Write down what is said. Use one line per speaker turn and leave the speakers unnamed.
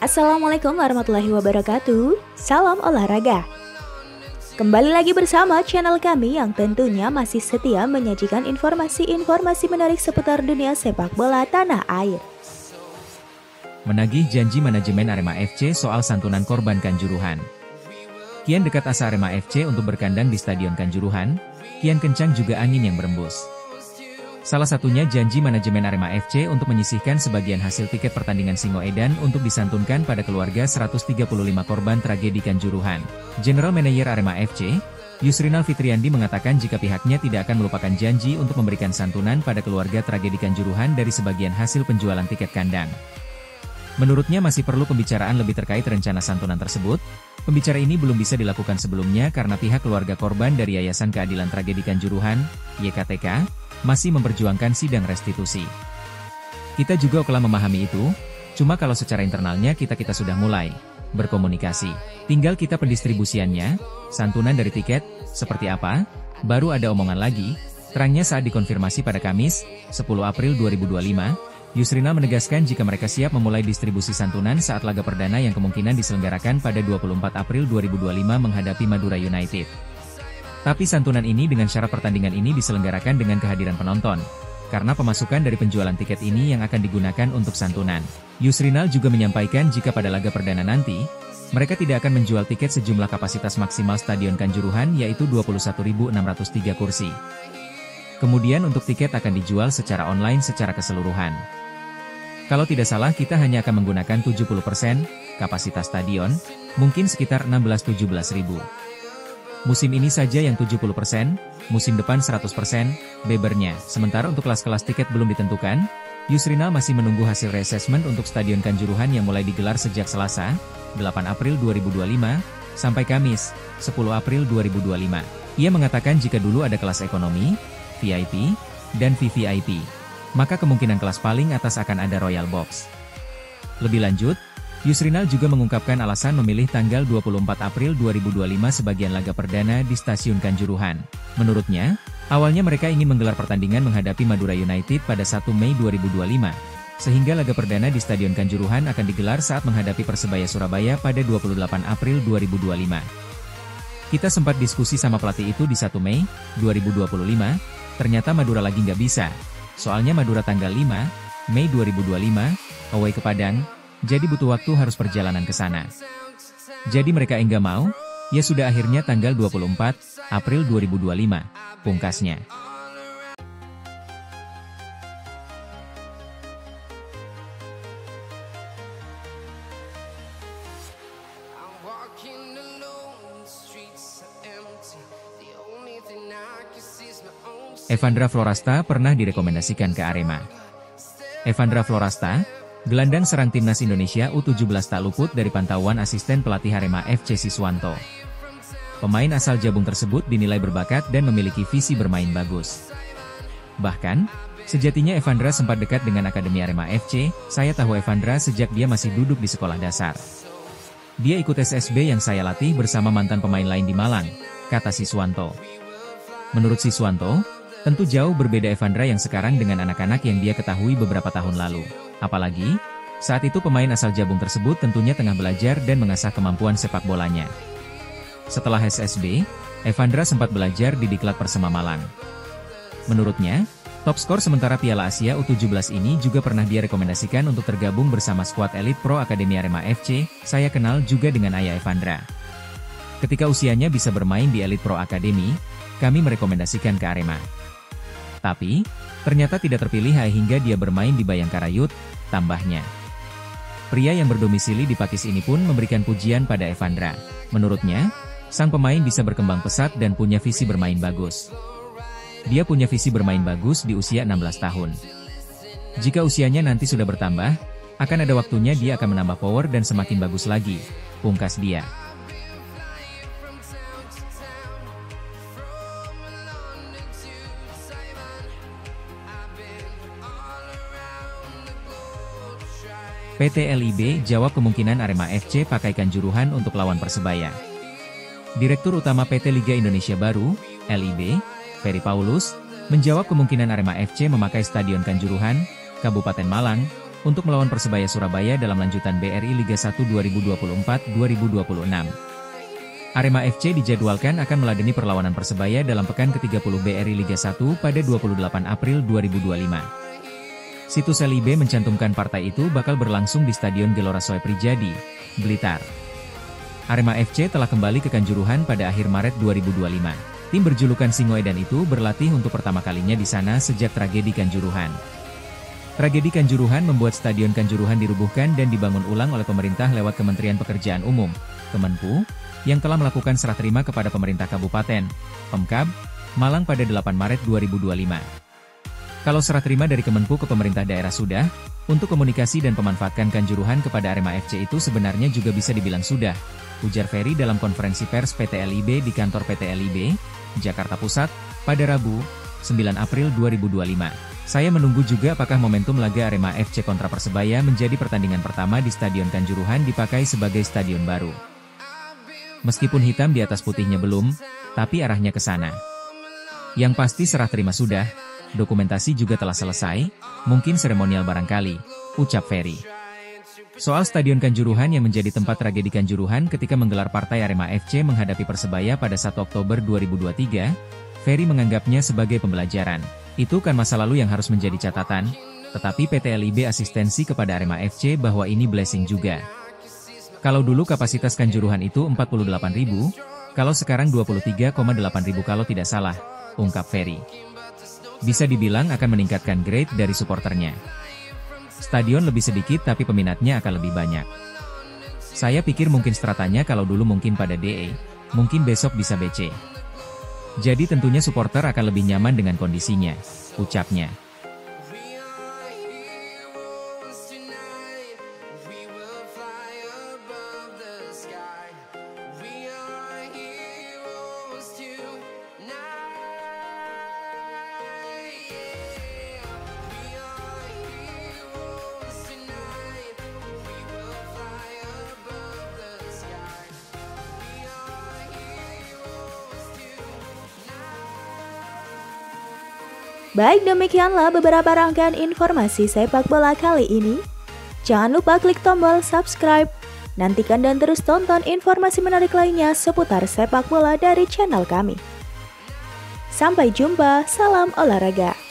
Assalamualaikum warahmatullahi wabarakatuh. Salam olahraga. Kembali lagi bersama channel kami yang tentunya masih setia menyajikan informasi-informasi menarik seputar dunia sepak bola tanah air.
Menagih janji manajemen Arema FC soal santunan korban Kanjuruhan. Kian dekat asa Arema FC untuk berkandang di Stadion Kanjuruhan, kian kencang juga angin yang berembus. Salah satunya janji manajemen Arema FC untuk menyisihkan sebagian hasil tiket pertandingan Singoedan untuk disantunkan pada keluarga 135 korban tragedi Kanjuruhan. General Manager Arema FC, Yusrinal Fitriandi mengatakan jika pihaknya tidak akan melupakan janji untuk memberikan santunan pada keluarga tragedi Kanjuruhan dari sebagian hasil penjualan tiket kandang. Menurutnya masih perlu pembicaraan lebih terkait rencana santunan tersebut. Pembicara ini belum bisa dilakukan sebelumnya karena pihak keluarga korban dari Yayasan Keadilan Tragedi Kanjuruhan, YKTK, masih memperjuangkan sidang restitusi. Kita juga telah memahami itu, cuma kalau secara internalnya kita sudah mulai berkomunikasi. Tinggal kita pendistribusiannya, santunan dari tiket, seperti apa, baru ada omongan lagi, terangnya saat dikonfirmasi pada Kamis, 10 April 2025, Yusrina menegaskan jika mereka siap memulai distribusi santunan saat laga perdana yang kemungkinan diselenggarakan pada 24 April 2025 menghadapi Madura United. Tapi santunan ini dengan syarat pertandingan ini diselenggarakan dengan kehadiran penonton, karena pemasukan dari penjualan tiket ini yang akan digunakan untuk santunan. Yusrinal juga menyampaikan jika pada laga perdana nanti, mereka tidak akan menjual tiket sejumlah kapasitas maksimal Stadion Kanjuruhan yaitu 21.603 kursi. Kemudian untuk tiket akan dijual secara online secara keseluruhan. Kalau tidak salah kita hanya akan menggunakan 70% kapasitas stadion, mungkin sekitar 16-17 ribu. Musim ini saja yang 70%, musim depan 100%, bebernya. Sementara untuk kelas-kelas tiket belum ditentukan, Yusrinal masih menunggu hasil reassessment untuk Stadion Kanjuruhan yang mulai digelar sejak Selasa, 8 April 2025, sampai Kamis, 10 April 2025. Ia mengatakan jika dulu ada kelas ekonomi, VIP, dan VVIP, maka kemungkinan kelas paling atas akan ada Royal Box. Lebih lanjut, Yusrinal juga mengungkapkan alasan memilih tanggal 24 April 2025 sebagian laga perdana di Stasiun Kanjuruhan. Menurutnya, awalnya mereka ingin menggelar pertandingan menghadapi Madura United pada 1 Mei 2025, sehingga laga perdana di Stadion Kanjuruhan akan digelar saat menghadapi Persebaya Surabaya pada 28 April 2025. Kita sempat diskusi sama pelatih itu di 1 Mei 2025, ternyata Madura lagi nggak bisa. Soalnya Madura tanggal 5 Mei 2025, away ke Padang, jadi butuh waktu harus perjalanan ke sana. Jadi mereka enggak mau, ya sudah akhirnya tanggal 24 April 2025, pungkasnya. Evandra Florasta pernah direkomendasikan ke Arema. Evandra Florasta, gelandang serang timnas Indonesia U17 tak luput dari pantauan asisten pelatih Arema FC Siswanto. Pemain asal Jabung tersebut dinilai berbakat dan memiliki visi bermain bagus. Bahkan, sejatinya Evandra sempat dekat dengan Akademi Arema FC. Saya tahu Evandra sejak dia masih duduk di sekolah dasar. Dia ikut SSB yang saya latih bersama mantan pemain lain di Malang, kata Siswanto. Menurut Siswanto, tentu jauh berbeda Evandra yang sekarang dengan anak-anak yang dia ketahui beberapa tahun lalu. Apalagi, saat itu pemain asal Jabung tersebut tentunya tengah belajar dan mengasah kemampuan sepak bolanya. Setelah SSB, Evandra sempat belajar di Diklat Persema Malang. Menurutnya, top skor sementara Piala Asia U17 ini juga pernah dia rekomendasikan untuk tergabung bersama skuad elit Pro Akademi Arema FC. Saya kenal juga dengan ayah Evandra. Ketika usianya bisa bermain di elit Pro Akademi, kami merekomendasikan ke Arema. Tapi, ternyata tidak terpilih hingga dia bermain di Bayangkara Youth, tambahnya. Pria yang berdomisili di Pakis ini pun memberikan pujian pada Evandra. Menurutnya, sang pemain bisa berkembang pesat dan punya visi bermain bagus. Dia punya visi bermain bagus di usia 16 tahun. Jika usianya nanti sudah bertambah, akan ada waktunya dia akan menambah power dan semakin bagus lagi, pungkas dia. PT LIB jawab kemungkinan Arema FC pakai Kanjuruhan untuk lawan Persebaya. Direktur Utama PT Liga Indonesia Baru, LIB, Ferry Paulus, menjawab kemungkinan Arema FC memakai Stadion Kanjuruhan, Kabupaten Malang, untuk melawan Persebaya Surabaya dalam lanjutan BRI Liga 1 2024-2026. Arema FC dijadwalkan akan meladeni perlawanan Persebaya dalam pekan ke-30 BRI Liga 1 pada 28 April 2025. Situs LIB mencantumkan partai itu bakal berlangsung di Stadion Gelora Soe Prijadi, Blitar. Arema FC telah kembali ke Kanjuruhan pada akhir Maret 2025. Tim berjulukan Singoedan itu berlatih untuk pertama kalinya di sana sejak tragedi Kanjuruhan. Tragedi Kanjuruhan membuat Stadion Kanjuruhan dirubuhkan dan dibangun ulang oleh pemerintah lewat Kementerian Pekerjaan Umum, Kemenpu, yang telah melakukan serah terima kepada pemerintah Kabupaten, Pemkab, Malang pada 8 Maret 2025. Kalau serah terima dari Kemenpu ke pemerintah daerah sudah, untuk komunikasi dan pemanfaatkan Kanjuruhan kepada Arema FC itu sebenarnya juga bisa dibilang sudah, ujar Ferry dalam konferensi pers PT LIB di kantor PT LIB, Jakarta Pusat, pada Rabu, 9 April 2025. Saya menunggu juga apakah momentum laga Arema FC kontra Persebaya menjadi pertandingan pertama di Stadion Kanjuruhan dipakai sebagai stadion baru. Meskipun hitam di atas putihnya belum, tapi arahnya ke sana. Yang pasti serah terima sudah, dokumentasi juga telah selesai, mungkin seremonial barangkali, ucap Ferry. Soal Stadion Kanjuruhan yang menjadi tempat tragedi Kanjuruhan ketika menggelar partai Arema FC menghadapi Persebaya pada 1 Oktober 2023, Ferry menganggapnya sebagai pembelajaran. Itu kan masa lalu yang harus menjadi catatan, tetapi PT LIB asistensi kepada Arema FC bahwa ini blessing juga. Kalau dulu kapasitas Kanjuruhan itu 48.000, kalau sekarang 23,8.000 kalau tidak salah, ungkap Ferry. Bisa dibilang akan meningkatkan grade dari supporternya. Stadion lebih sedikit tapi peminatnya akan lebih banyak. Saya pikir mungkin stratanya kalau dulu mungkin pada DE, mungkin besok bisa BC. Jadi tentunya supporter akan lebih nyaman dengan kondisinya, ucapnya.
Baik, demikianlah beberapa rangkaian informasi sepak bola kali ini. Jangan lupa klik tombol subscribe. Nantikan dan terus tonton informasi menarik lainnya seputar sepak bola dari channel kami. Sampai jumpa, salam olahraga.